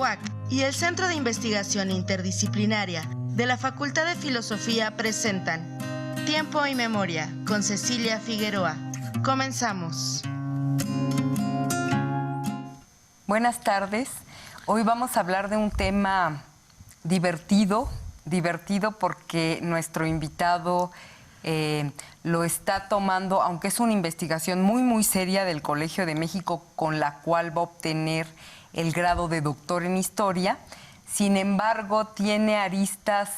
UAC y el Centro de Investigación Interdisciplinaria de la Facultad de Filosofía presentan Tiempo y Memoria con Cecilia Figueroa. Comenzamos. Buenas tardes. Hoy vamos a hablar de un tema divertido porque nuestro invitado lo está tomando, aunque es una investigación muy seria del Colegio de México con la cual va a obtener el grado de doctor en Historia. Sin embargo, tiene aristas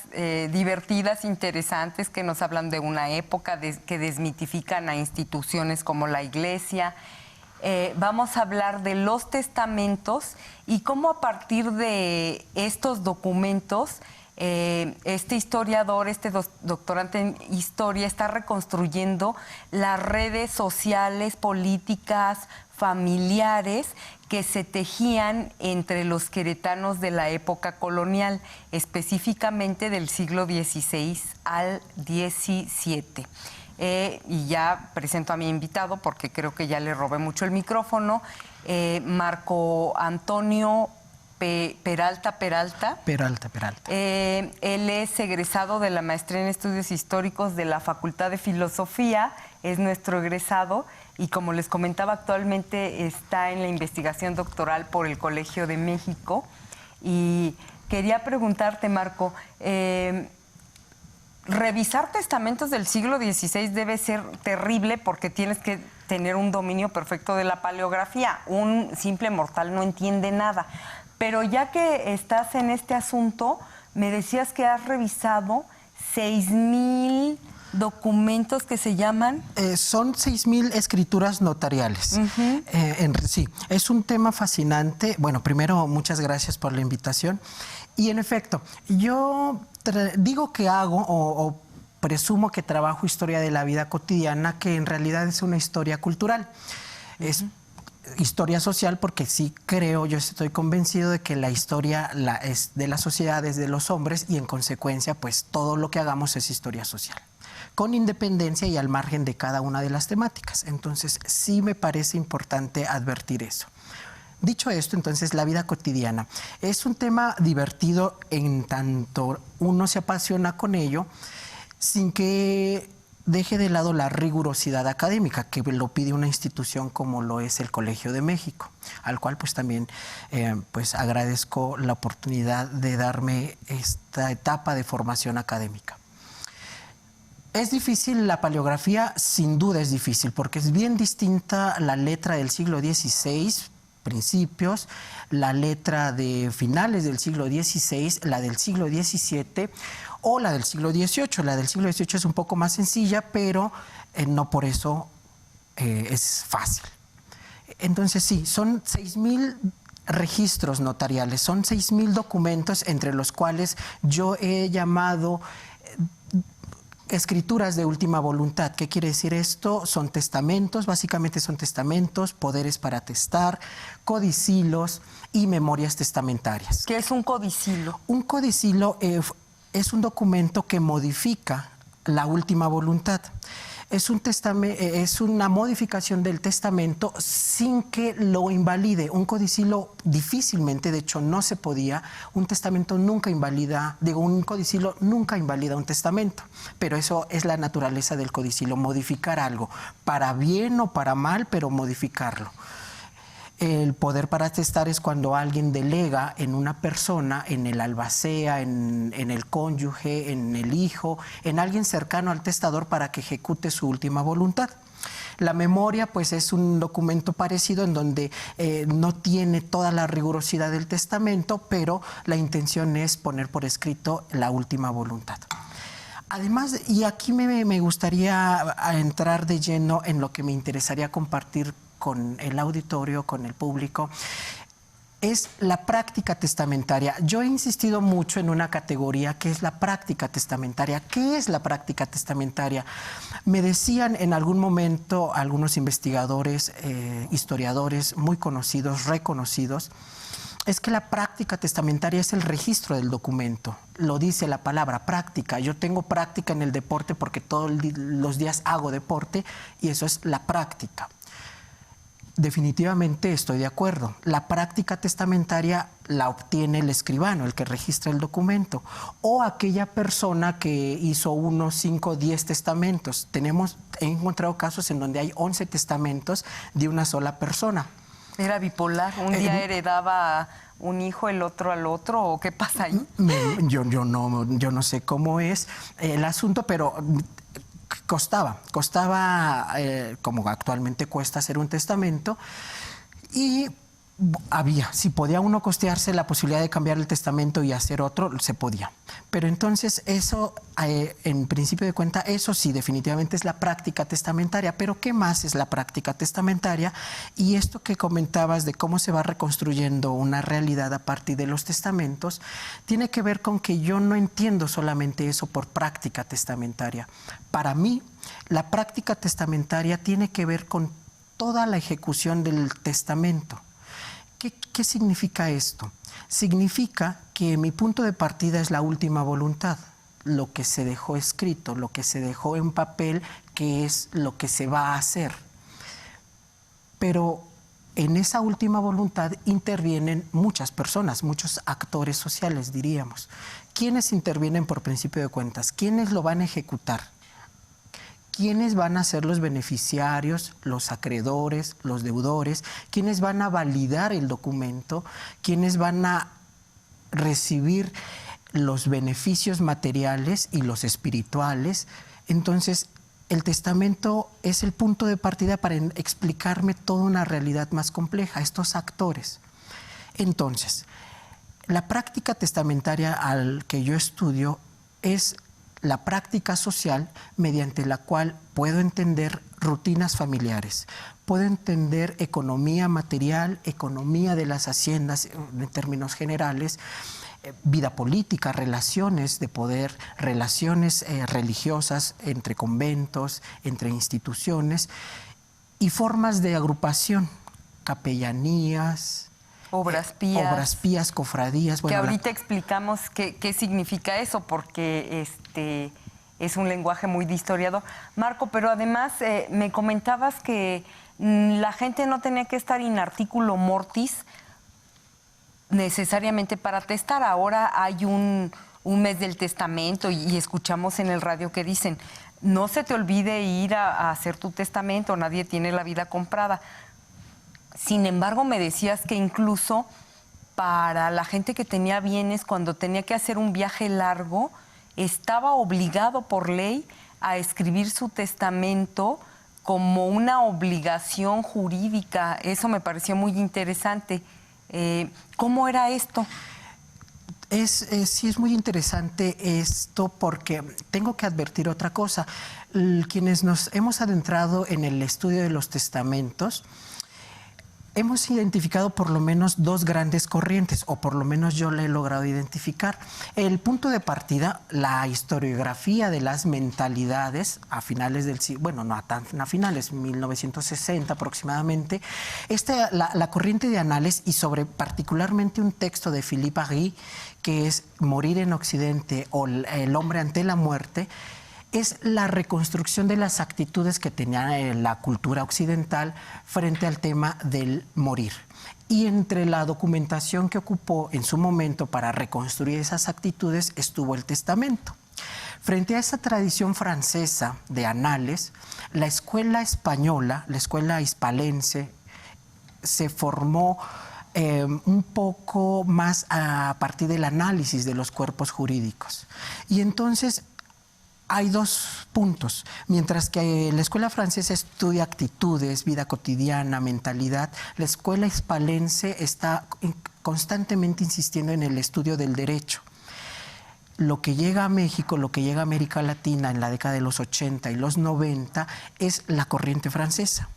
divertidas, interesantes, que nos hablan de una época que desmitifican a instituciones como la Iglesia. Vamos a hablar de los testamentos y cómo a partir de estos documentos este historiador, este doctorante en historia, está reconstruyendo las redes sociales, políticas, familiares que se tejían entre los queretanos de la época colonial, específicamente del siglo XVI al XVII. Y ya presento a mi invitado porque creo que ya le robé mucho el micrófono, Marco Antonio Peralta. Él es egresado de la maestría en estudios históricos de la Facultad de Filosofía, es nuestro egresado y, como les comentaba, actualmente está en la investigación doctoral por el Colegio de México. Y quería preguntarte, Marco, revisar testamentos del siglo XVI debe ser terrible porque tienes que tener un dominio perfecto de la paleografía. Un simple mortal no entiende nada. Pero ya que estás en este asunto, me decías que has revisado 6,000 documentos que se llaman... son 6,000 escrituras notariales. Sí, es un tema fascinante. Bueno, primero, muchas gracias por la invitación. Y en efecto, yo digo que hago o presumo que trabajo historia de la vida cotidiana, que en realidad es una historia cultural. Es historia social porque sí creo, yo estoy convencido de que la historia es de las sociedades, de los hombres, y en consecuencia pues todo lo que hagamos es historia social, con independencia y al margen de cada una de las temáticas. Entonces sí me parece importante advertir eso. Dicho esto, entonces, la vida cotidiana es un tema divertido en tanto uno se apasiona con ello, sin que deje de lado la rigurosidad académica que lo pide una institución como lo es el Colegio de México, al cual pues también pues agradezco la oportunidad de darme esta etapa de formación académica. ¿Es difícil la paleografía? Sin duda es difícil, porque es bien distinta la letra del siglo XVI, principios, la letra de finales del siglo XVI, la del siglo XVII o la del siglo XVIII. La del siglo XVIII es un poco más sencilla, pero no por eso es fácil. Entonces sí, son 6,000 registros notariales, son 6,000 documentos, entre los cuales yo he llamado escrituras de última voluntad. ¿Qué quiere decir esto? Son testamentos, básicamente son testamentos, poderes para testar, codicilos y memorias testamentarias. ¿Qué es un codicilo? Un codicilo es un documento que modifica la última voluntad. Es una modificación del testamento sin que lo invalide. Un codicilo difícilmente, de hecho no se podía, un testamento nunca invalida, un codicilo nunca invalida un testamento, pero eso es la naturaleza del codicilo, modificar algo, para bien o para mal, pero modificarlo. El poder para testar es cuando alguien delega en una persona, en el albacea, en el cónyuge, en el hijo, en alguien cercano al testador para que ejecute su última voluntad. La memoria, pues, es un documento parecido en donde no tiene toda la rigurosidad del testamento, pero la intención es poner por escrito la última voluntad. Además, y aquí me gustaría entrar de lleno en lo que me interesaría compartir con el auditorio, con el público, es la práctica testamentaria. Yo he insistido mucho en una categoría que es la práctica testamentaria. ¿Qué es la práctica testamentaria? Me decían en algún momento algunos investigadores, historiadores muy conocidos, reconocidos, es que la práctica testamentaria es el registro del documento. Lo dice la palabra práctica. Yo tengo práctica en el deporte porque todos los días hago deporte y eso es la práctica. Definitivamente estoy de acuerdo. La práctica testamentaria la obtiene el escribano, el que registra el documento, o aquella persona que hizo 1, 5, 10 testamentos. He encontrado casos en donde hay 11 testamentos de una sola persona. Era bipolar, un día heredaba un hijo, el otro al otro, ¿o qué pasa ahí? Yo no sé cómo es el asunto, pero costaba, como actualmente cuesta hacer un testamento, y si podía uno costearse la posibilidad de cambiar el testamento y hacer otro, se podía. Pero entonces eso, en principio de cuenta, eso sí definitivamente es la práctica testamentaria. Pero ¿qué más es la práctica testamentaria? Y esto que comentabas de cómo se va reconstruyendo una realidad a partir de los testamentos, tiene que ver con que yo no entiendo solamente eso por práctica testamentaria. Para mí, la práctica testamentaria tiene que ver con toda la ejecución del testamento. ¿Qué significa esto? Significa que mi punto de partida es la última voluntad, lo que se dejó escrito, lo que se dejó en papel, que es lo que se va a hacer. Pero en esa última voluntad intervienen muchas personas, muchos actores sociales, diríamos. ¿Quiénes intervienen por principio de cuentas? ¿Quiénes lo van a ejecutar? ¿Quiénes van a ser los beneficiarios, los acreedores, los deudores? ¿Quiénes van a validar el documento? ¿Quiénes van a recibir los beneficios materiales y los espirituales? Entonces, el testamento es el punto de partida para explicarme toda una realidad más compleja, estos actores. Entonces, la práctica testamentaria al que yo estudio es la práctica social mediante la cual puedo entender rutinas familiares, puedo entender economía material, economía de las haciendas en términos generales, vida política, relaciones de poder, relaciones religiosas entre conventos, entre instituciones y formas de agrupación, capellanías, obras pías, cofradías. Que ahorita explicamos qué significa eso, porque es un lenguaje muy de historiador. Marco, pero además me comentabas que la gente no tenía que estar in articulo mortis necesariamente para testar. Ahora hay un mes del testamento y escuchamos en el radio que dicen, no se te olvide ir a hacer tu testamento, nadie tiene la vida comprada. Sin embargo, me decías que incluso para la gente que tenía bienes, cuando tenía que hacer un viaje largo, estaba obligado por ley a escribir su testamento como una obligación jurídica. Eso me pareció muy interesante. ¿Cómo era esto? Sí, es muy interesante esto porque tengo que advertir otra cosa. Quienes nos hemos adentrado en el estudio de los testamentos, hemos identificado por lo menos dos grandes corrientes, o por lo menos yo le he logrado identificar. El punto de partida, la historiografía de las mentalidades a finales del siglo, bueno, no tan a finales, 1960 aproximadamente, la corriente de Annales y sobre particularmente un texto de Philippe Ary, que es Morir en Occidente o El hombre ante la muerte, es la reconstrucción de las actitudes que tenía la cultura occidental frente al tema del morir. Y entre la documentación que ocupó en su momento para reconstruir esas actitudes estuvo el testamento. Frente a esa tradición francesa de Annales, la escuela española, la escuela hispalense, se formó un poco más a partir del análisis de los cuerpos jurídicos. Y entonces hay dos puntos. Mientras que la escuela francesa estudia actitudes, vida cotidiana, mentalidad, la escuela hispalense está constantemente insistiendo en el estudio del derecho. Lo que llega a México, lo que llega a América Latina en la década de los 80 y los 90 es la corriente francesa.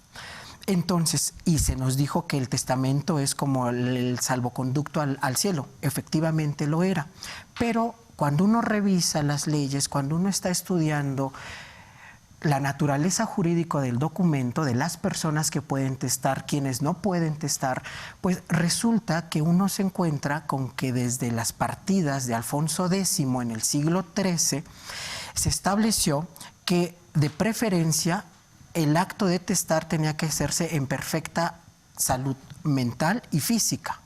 Entonces, y se nos dijo que el testamento es como el salvoconducto al cielo. Efectivamente lo era. Pero cuando uno revisa las leyes, cuando uno está estudiando la naturaleza jurídica del documento, de las personas que pueden testar, quienes no pueden testar, pues resulta que uno se encuentra con que desde las partidas de Alfonso X en el siglo XIII se estableció que de preferencia el acto de testar tenía que hacerse en perfecta salud mental y física.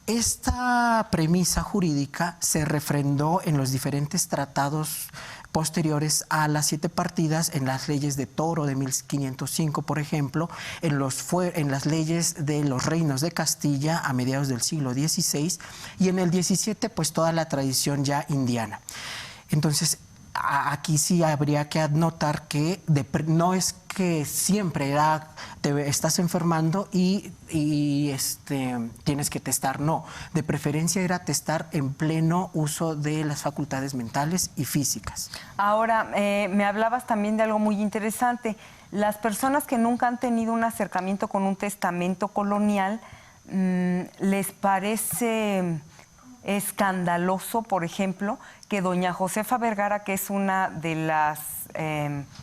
Esta premisa jurídica se refrendó en los diferentes tratados posteriores a las 7 partidas, en las leyes de Toro de 1505, por ejemplo, en las leyes de los reinos de Castilla a mediados del siglo XVI, y en el XVII, pues toda la tradición ya indiana. Entonces, aquí sí habría que anotar que no es que siempre te estás enfermando y tienes que testar, no. De preferencia era testar en pleno uso de las facultades mentales y físicas. Ahora, me hablabas también de algo muy interesante. Las personas que nunca han tenido un acercamiento con un testamento colonial, ¿les parece escandaloso, por ejemplo, que doña Josefa Vergara, que es una de las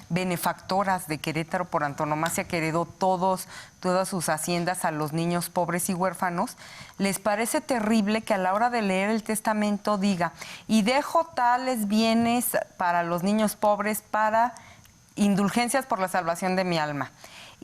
benefactoras de Querétaro por antonomasia, que heredó todas sus haciendas a los niños pobres y huérfanos, les parece terrible que a la hora de leer el testamento diga, y dejo tales bienes para los niños pobres para indulgencias por la salvación de mi alma?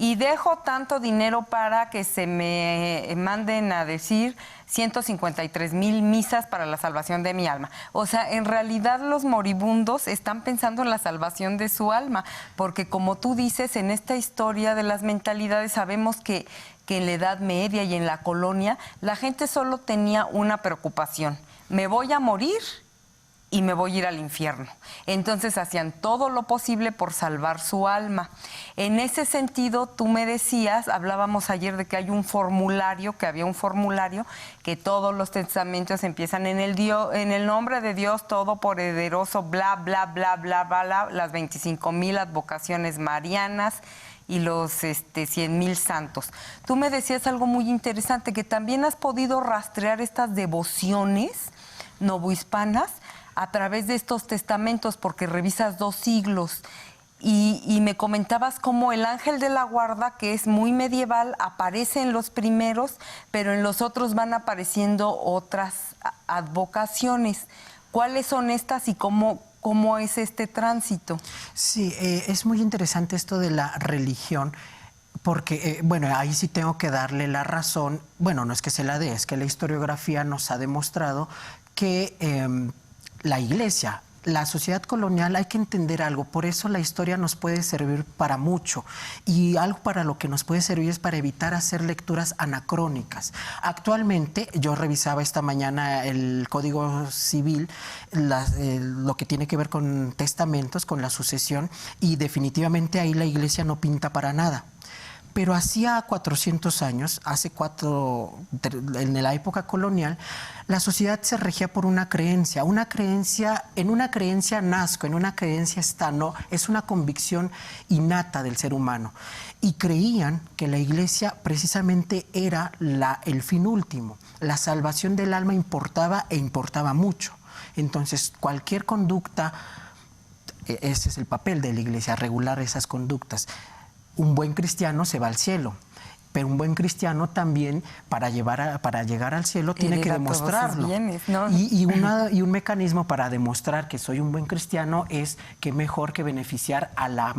Y dejo tanto dinero para que se me manden a decir 153,000 misas para la salvación de mi alma. O sea, en realidad los moribundos están pensando en la salvación de su alma, porque como tú dices, en esta historia de las mentalidades sabemos que en la Edad Media y en la colonia la gente solo tenía una preocupación: me voy a morir y me voy a ir al infierno. Entonces hacían todo lo posible por salvar su alma. En ese sentido, tú me decías, hablábamos ayer de que había un formulario, que todos los testamentos empiezan en el nombre de Dios Todopoderoso, bla, bla, bla, bla, bla, bla, las 25,000 advocaciones marianas y los 100,000 santos. Tú me decías algo muy interesante, que también has podido rastrear estas devociones novohispanas a través de estos testamentos, porque revisas 2 siglos, y me comentabas cómo el ángel de la guarda, que es muy medieval, aparece en los primeros, pero en los otros van apareciendo otras advocaciones. ¿Cuáles son estas y cómo es este tránsito? Sí, es muy interesante esto de la religión, porque, ahí sí tengo que darle la razón. Bueno, no es que se la dé, es que la historiografía nos ha demostrado que la Iglesia, la sociedad colonial, hay que entender algo. Por eso la historia nos puede servir para mucho, y algo para lo que nos puede servir es para evitar hacer lecturas anacrónicas. Actualmente, yo revisaba esta mañana el Código Civil, lo que tiene que ver con testamentos, con la sucesión, y definitivamente ahí la Iglesia no pinta para nada. Pero hacía 400 años, en la época colonial, la sociedad se regía por una creencia nazco, en una creencia está, no, es una convicción innata del ser humano. Y creían que la Iglesia precisamente era el fin último. La salvación del alma importaba mucho. Entonces, cualquier conducta, ese es el papel de la Iglesia, regular esas conductas. Un buen cristiano se va al cielo, pero un buen cristiano también, para llegar al cielo, tiene que demostrarlo. Bienes, ¿no? Y un mecanismo para demostrar que soy un buen cristiano es que mejor que beneficiar a la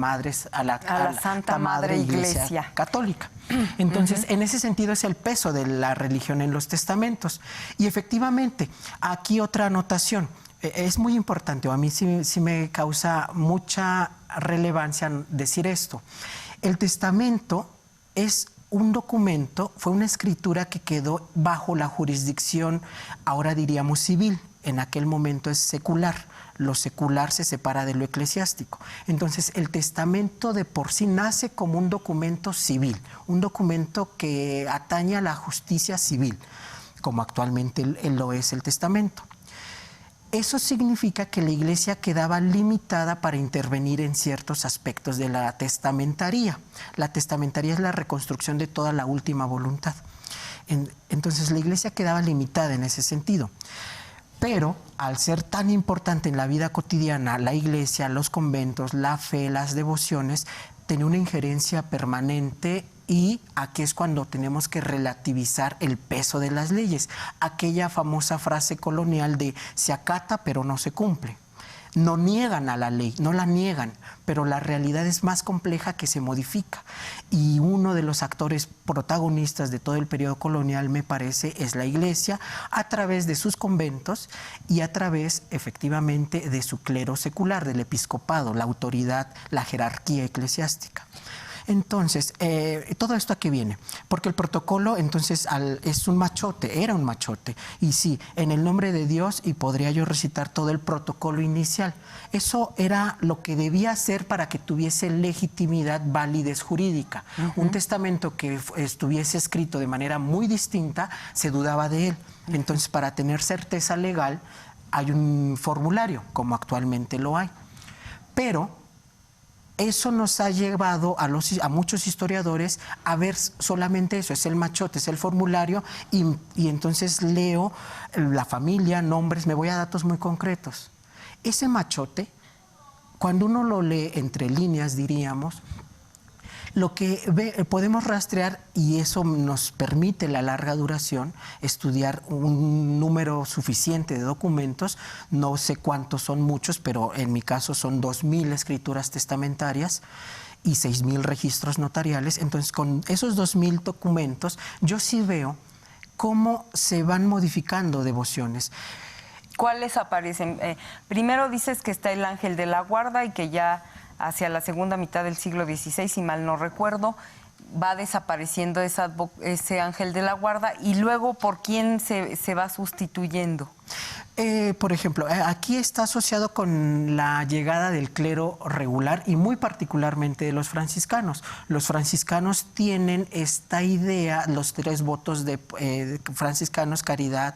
Santa Madre Iglesia Católica. Entonces, en ese sentido es el peso de la religión en los testamentos. Y efectivamente, aquí otra anotación. Es muy importante, o a mí sí me causa mucha relevancia decir esto. El testamento es un documento, fue una escritura que quedó bajo la jurisdicción, ahora diríamos civil, en aquel momento es secular. Lo secular se separa de lo eclesiástico. Entonces, el testamento de por sí nace como un documento civil, un documento que atañe a la justicia civil, como actualmente lo es el testamento. Eso significa que la Iglesia quedaba limitada para intervenir en ciertos aspectos de la testamentaría. La testamentaría es la reconstrucción de toda la última voluntad. Entonces la Iglesia quedaba limitada en ese sentido. Pero al ser tan importante en la vida cotidiana, la Iglesia, los conventos, la fe, las devociones, tenía una injerencia permanente. Y aquí es cuando tenemos que relativizar el peso de las leyes. Aquella famosa frase colonial de se acata pero no se cumple. no niegan a la ley, no la niegan, pero la realidad es más compleja que se modifica. Y uno de los actores protagonistas de todo el periodo colonial, me parece, es la Iglesia, a través de sus conventos y a través, efectivamente, de su clero secular, del episcopado, la autoridad, la jerarquía eclesiástica. Entonces, ¿todo esto a qué viene? Porque el protocolo, entonces, es un machote, era un machote. Y sí, en el nombre de Dios, y podría yo recitar todo el protocolo inicial. Eso era lo que debía hacer para que tuviese legitimidad, validez jurídica. Un testamento que estuviese escrito de manera muy distinta, se dudaba de él. Entonces, para tener certeza legal, hay un formulario, como actualmente lo hay. Pero eso nos ha llevado a muchos historiadores a ver solamente eso, es el machote, es el formulario, y entonces leo la familia, nombres, me voy a datos muy concretos. Ese machote, cuando uno lo lee entre líneas, diríamos, lo que podemos rastrear, y eso nos permite la larga duración, estudiar un número suficiente de documentos, no sé cuántos son muchos, pero en mi caso son 2000 escrituras testamentarias y 6000 registros notariales. Entonces, con esos 2000 documentos, yo sí veo cómo se van modificando devociones. ¿Cuáles aparecen? Primero dices que está el ángel de la guarda y que ya hacia la segunda mitad del siglo XVI, si mal no recuerdo, va desapareciendo ese ángel de la guarda, y luego, ¿por quién se va sustituyendo? Por ejemplo, aquí está asociado con la llegada del clero regular y muy particularmente de los franciscanos. Los franciscanos tienen esta idea, los 3 votos de franciscanos: caridad,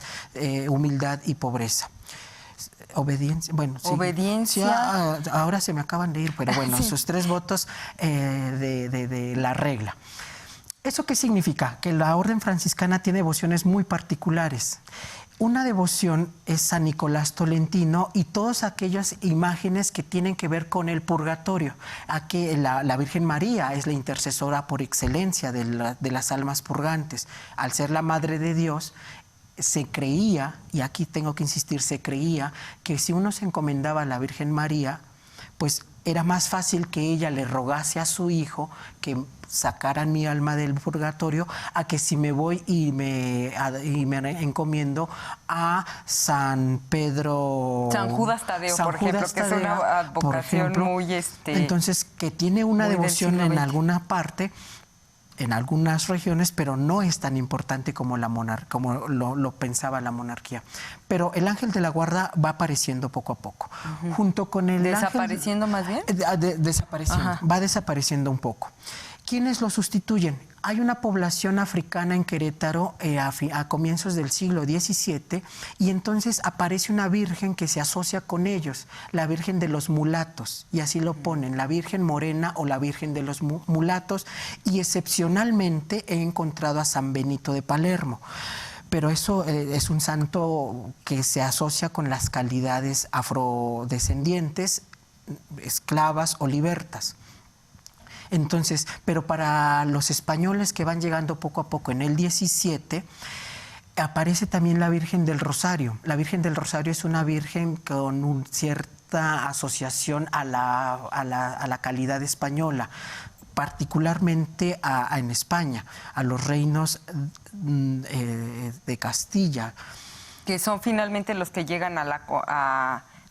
humildad y pobreza. Obediencia, bueno, sí. Obediencia. Sí, ahora se me acaban de ir, pero bueno, sí. Sus 3 votos de la regla. ¿Eso qué significa? Que la orden franciscana tiene devociones muy particulares. Una devoción es San Nicolás Tolentino y todas aquellas imágenes que tienen que ver con el purgatorio. Aquí la Virgen María es la intercesora por excelencia de las almas purgantes. Al ser la Madre de Dios, se creía, y aquí tengo que insistir, se creía que si uno se encomendaba a la Virgen María, pues era más fácil que ella le rogase a su hijo que sacaran mi alma del purgatorio, a que si me voy y me encomiendo a San Pedro... San Judas Tadeo, por ejemplo, que es una advocación muy... Entonces, que tiene una devoción en alguna parte, en algunas regiones, pero no es tan importante como como lo pensaba la monarquía. Pero el ángel de la guarda va apareciendo poco a poco. Junto con el ¿desapareciendo más bien? Desapareciendo, va desapareciendo un poco. ¿Quiénes lo sustituyen? Hay una población africana en Querétaro a comienzos del siglo XVII, y entonces aparece una virgen que se asocia con ellos, la Virgen de los Mulatos, y así lo ponen, la Virgen Morena o la Virgen de los Mulatos, y excepcionalmente he encontrado a San Benito de Palermo. Pero eso es un santo que se asocia con las calidades afrodescendientes, esclavas o libertas. Entonces, pero para los españoles que van llegando poco a poco en el 17, aparece también la Virgen del Rosario. La Virgen del Rosario es una virgen con cierta asociación a la calidad española, particularmente en España, a los reinos de Castilla. Que son finalmente los que llegan a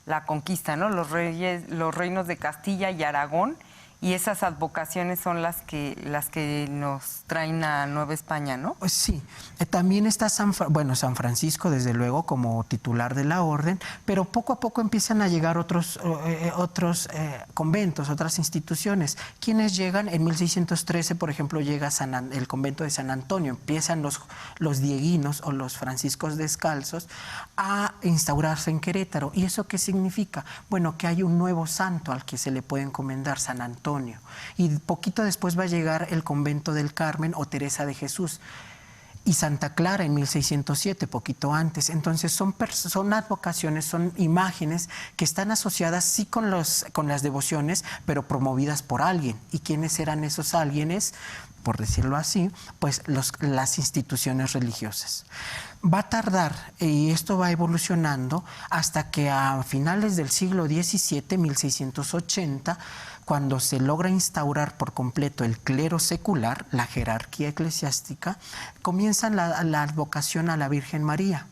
la conquista, ¿no? Los reinos de Castilla y Aragón. Y esas advocaciones son las que nos traen a Nueva España, ¿no? Pues sí. También está San Francisco, desde luego, como titular de la orden, pero poco a poco empiezan a llegar otros conventos, otras instituciones. ¿Quiénes llegan? En 1613, por ejemplo, llega el convento de San Antonio. Empiezan los dieguinos o los franciscos descalzos a instaurarse en Querétaro. ¿Y eso qué significa? Bueno, que hay un nuevo santo al que se le puede encomendar, San Antonio. Y poquito después va a llegar el convento del Carmen o Teresa de Jesús, y Santa Clara en 1607, poquito antes. Entonces son advocaciones, son imágenes que están asociadas sí con las devociones, pero promovidas por alguien. ¿Y quiénes eran esos alguienes? por decirlo así, pues las instituciones religiosas. Va a tardar, y esto va evolucionando, hasta que a finales del siglo XVII, 1680, cuando se logra instaurar por completo el clero secular, la jerarquía eclesiástica, comienza la advocación a la Virgen María.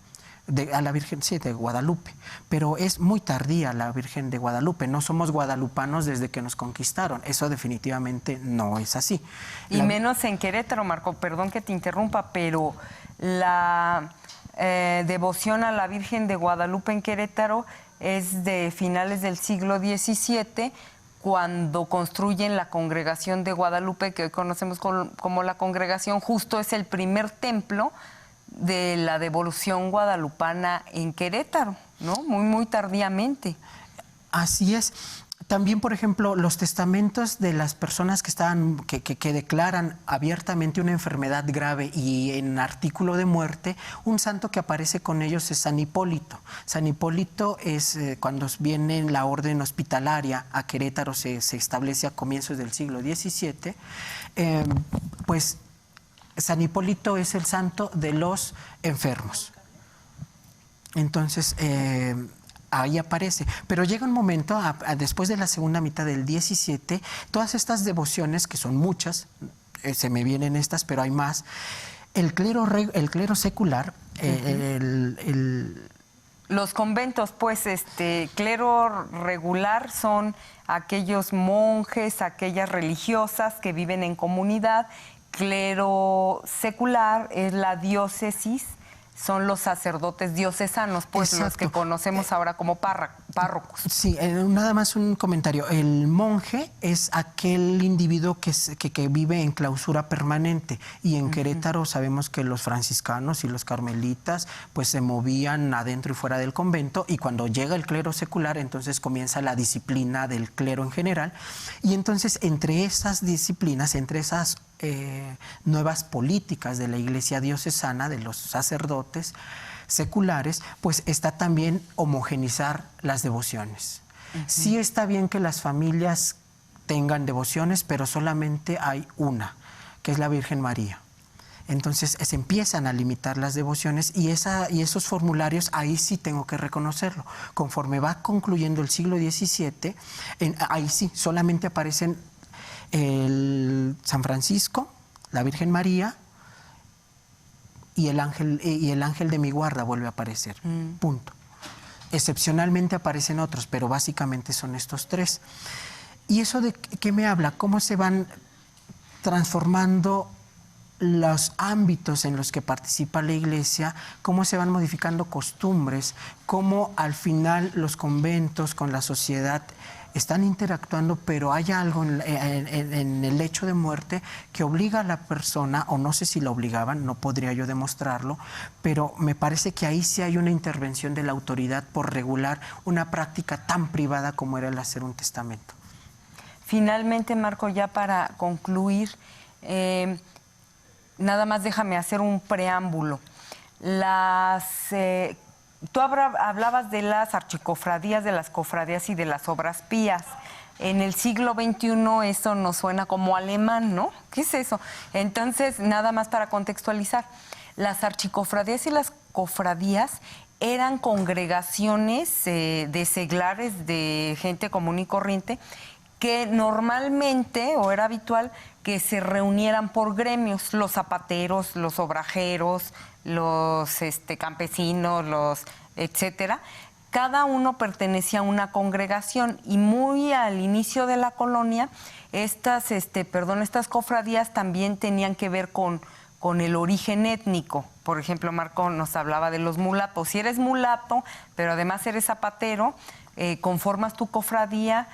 A la Virgen, sí, de Guadalupe, pero es muy tardía la Virgen de Guadalupe. No somos guadalupanos desde que nos conquistaron, eso definitivamente no es así. Y menos en Querétaro, Marco, perdón que te interrumpa, pero la devoción a la Virgen de Guadalupe en Querétaro es de finales del siglo XVII, cuando construyen la Congregación de Guadalupe, que hoy conocemos como la Congregación. Justo es el primer templo de la devolución guadalupana en Querétaro, ¿no? Muy, muy tardíamente. Así es. También, por ejemplo, los testamentos de las personas que declaran abiertamente una enfermedad grave y en artículo de muerte, un santo que aparece con ellos es San Hipólito. San Hipólito es cuando viene la orden hospitalaria a Querétaro, se establece a comienzos del siglo XVII, pues San Hipólito es el santo de los enfermos. Entonces, ahí aparece. Pero llega un momento, después de la segunda mitad del XVII, todas estas devociones, que son muchas, se me vienen estas, pero hay más, el clero secular, los conventos, pues, clero regular son aquellos monjes, aquellas religiosas que viven en comunidad. Clero secular es la diócesis, son los sacerdotes diocesanos, pues. Exacto. Los que conocemos ahora como párrocos. Sí, nada más un comentario. El monje es aquel individuo que vive en clausura permanente, y en Querétaro sabemos que los franciscanos y los carmelitas pues se movían adentro y fuera del convento, y cuando llega el clero secular entonces comienza la disciplina del clero en general, y entonces entre esas disciplinas, entre esas nuevas políticas de la Iglesia diocesana, de los sacerdotes seculares, pues está también homogenizar las devociones. Sí está bien que las familias tengan devociones, pero solamente hay una, que es la Virgen María. Entonces se empiezan a limitar las devociones, y esos formularios, ahí sí tengo que reconocerlo. Conforme va concluyendo el siglo XVII, ahí sí solamente aparecen el San Francisco, la Virgen María y el ángel de mi guarda vuelve a aparecer. Punto. Excepcionalmente aparecen otros, pero básicamente son estos tres. ¿Y eso de qué me habla? ¿Cómo se van transformando los ámbitos en los que participa la Iglesia? ¿Cómo se van modificando costumbres? ¿Cómo al final los conventos con la sociedad están interactuando, pero hay algo en el hecho de muerte que obliga a la persona, o no sé si la obligaban, no podría yo demostrarlo, pero me parece que ahí sí hay una intervención de la autoridad por regular una práctica tan privada como era el hacer un testamento. Finalmente, Marco, ya para concluir, nada más déjame hacer un preámbulo. Tú hablabas de las archicofradías, de las cofradías y de las obras pías. En el siglo XXI eso nos suena como alemán, ¿no? ¿Qué es eso? Entonces, nada más para contextualizar, las archicofradías y las cofradías eran congregaciones de seglares, de gente común y corriente, que normalmente, o era habitual, que se reunieran por gremios, los zapateros, los obrajeros, los campesinos, los etcétera. Cada uno pertenecía a una congregación, y muy al inicio de la colonia estas cofradías también tenían que ver con el origen étnico. Por ejemplo, Marco nos hablaba de los mulatos. Si eres mulato, pero además eres zapatero, conformas tu cofradía.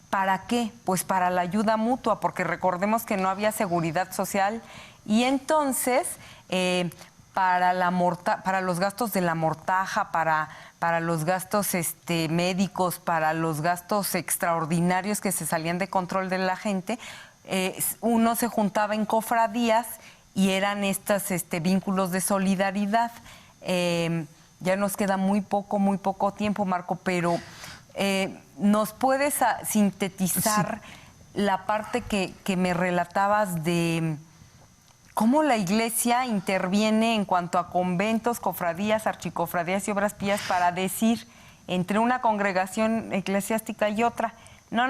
¿Para qué? Pues para la ayuda mutua, porque recordemos que no había seguridad social, y entonces para los gastos de la mortaja, para los gastos médicos, para los gastos extraordinarios que se salían de control de la gente, uno se juntaba en cofradías, y eran estos vínculos de solidaridad. Ya nos queda muy poco tiempo, Marco, pero ¿nos puedes sintetizar la parte que me relatabas de cómo la Iglesia interviene en cuanto a conventos, cofradías, archicofradías y obras pías para decir entre una congregación eclesiástica y otra, no,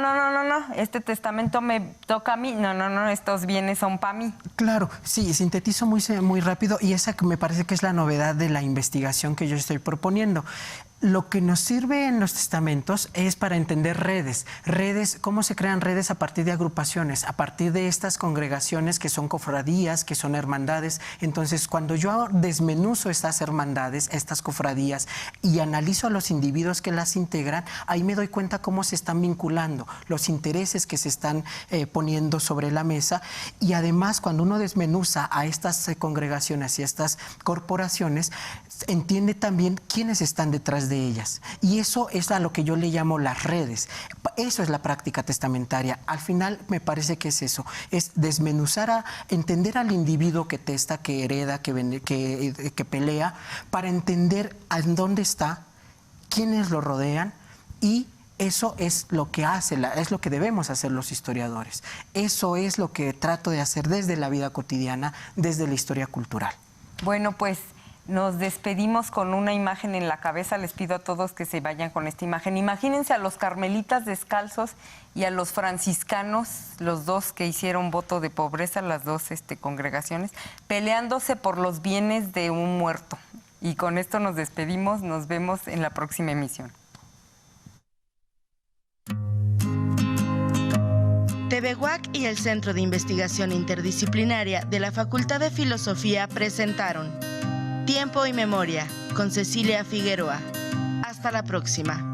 este testamento me toca a mí, no, estos bienes son para mí. Claro, sí, sintetizo muy rápido y esa que me parece que es la novedad de la investigación que yo estoy proponiendo. Lo que nos sirve en los testamentos es para entender redes, cómo se crean redes a partir de agrupaciones, a partir de estas congregaciones que son cofradías, que son hermandades. Entonces, cuando yo desmenuzo estas hermandades, estas cofradías, y analizo a los individuos que las integran, ahí me doy cuenta cómo se están vinculando, los intereses que se están poniendo sobre la mesa, y además cuando uno desmenuza a estas congregaciones y a estas corporaciones, entiende también quiénes están detrás de ellas. Y eso es a lo que yo le llamo las redes. Eso es la práctica testamentaria. Al final me parece que es eso, es desmenuzar, a entender al individuo que testa, que hereda, que pelea, para entender en dónde está, quiénes lo rodean, y eso es lo que es lo que debemos hacer los historiadores. Eso es lo que trato de hacer desde la vida cotidiana, desde la historia cultural. Bueno, pues nos despedimos con una imagen en la cabeza. Les pido a todos que se vayan con esta imagen. Imagínense a los carmelitas descalzos y a los franciscanos, los dos que hicieron voto de pobreza, las dos congregaciones, peleándose por los bienes de un muerto. Y con esto nos despedimos. Nos vemos en la próxima emisión. TV UAC y el Centro de Investigación Interdisciplinaria de la Facultad de Filosofía presentaron Tiempo y Memoria con Cecilia Figueroa. Hasta la próxima.